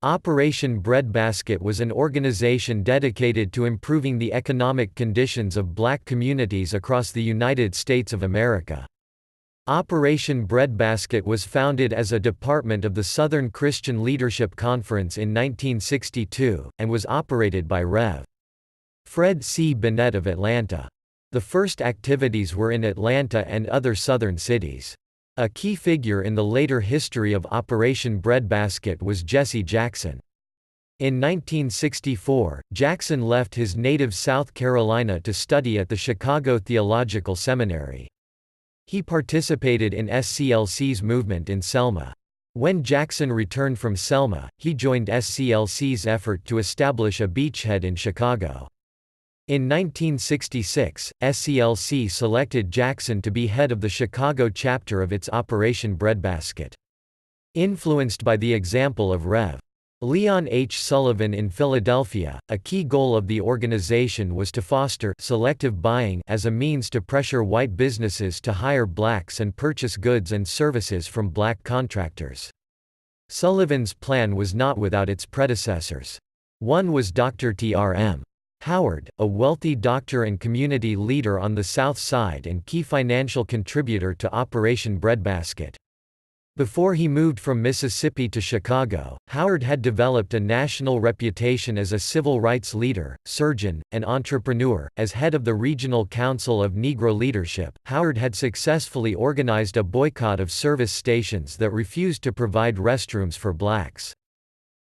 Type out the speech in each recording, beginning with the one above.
Operation Breadbasket was an organization dedicated to improving the economic conditions of black communities across the United States of America. Operation Breadbasket was founded as a department of the Southern Christian Leadership Conference in 1962, and was operated by Rev. Fred C. Bennett of Atlanta. The first activities were in Atlanta and other southern cities. A key figure in the later history of Operation Breadbasket was Jesse Jackson. In 1964, Jackson left his native South Carolina to study at the Chicago Theological Seminary. He participated in SCLC's movement in Selma. When Jackson returned from Selma, he joined SCLC's effort to establish a beachhead in Chicago. In 1966, SCLC selected Jackson to be head of the Chicago chapter of its Operation Breadbasket. Influenced by the example of Rev. Leon H. Sullivan in Philadelphia, a key goal of the organization was to foster selective buying as a means to pressure white businesses to hire blacks and purchase goods and services from black contractors. Sullivan's plan was not without its predecessors. One was Dr. T.R.M. Howard, a wealthy doctor and community leader on the South Side and key financial contributor to Operation Breadbasket. Before he moved from Mississippi to Chicago, Howard had developed a national reputation as a civil rights leader, surgeon, and entrepreneur. As head of the Regional Council of Negro Leadership, Howard had successfully organized a boycott of service stations that refused to provide restrooms for blacks.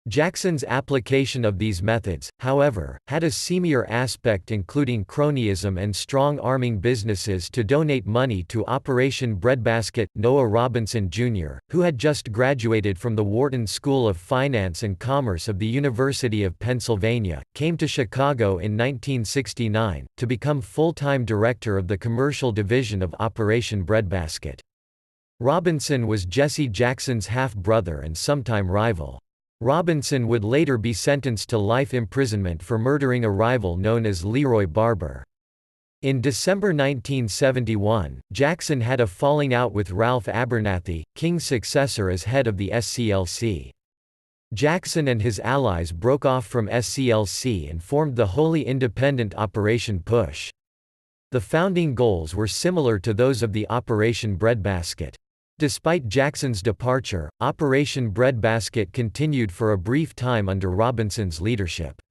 Jackson's application of these methods, however, had a seamier aspect including cronyism and strong-arming businesses to donate money to Operation Breadbasket. Noah Robinson, Jr., who had just graduated from the Wharton School of Finance and Commerce of the University of Pennsylvania, came to Chicago in 1969, to become full-time director of the commercial division of Operation Breadbasket. Robinson was Jesse Jackson's half-brother and sometime rival. Robinson would later be sentenced to life imprisonment for murdering a rival known as Leroy Barber. In December 1971, Jackson had a falling out with Ralph Abernathy, King's successor as head of the SCLC. Jackson and his allies broke off from SCLC and formed the wholly independent Operation Push. The founding goals were similar to those of the Operation Breadbasket. Despite Jackson's departure, Operation Breadbasket continued for a brief time under Robinson's leadership.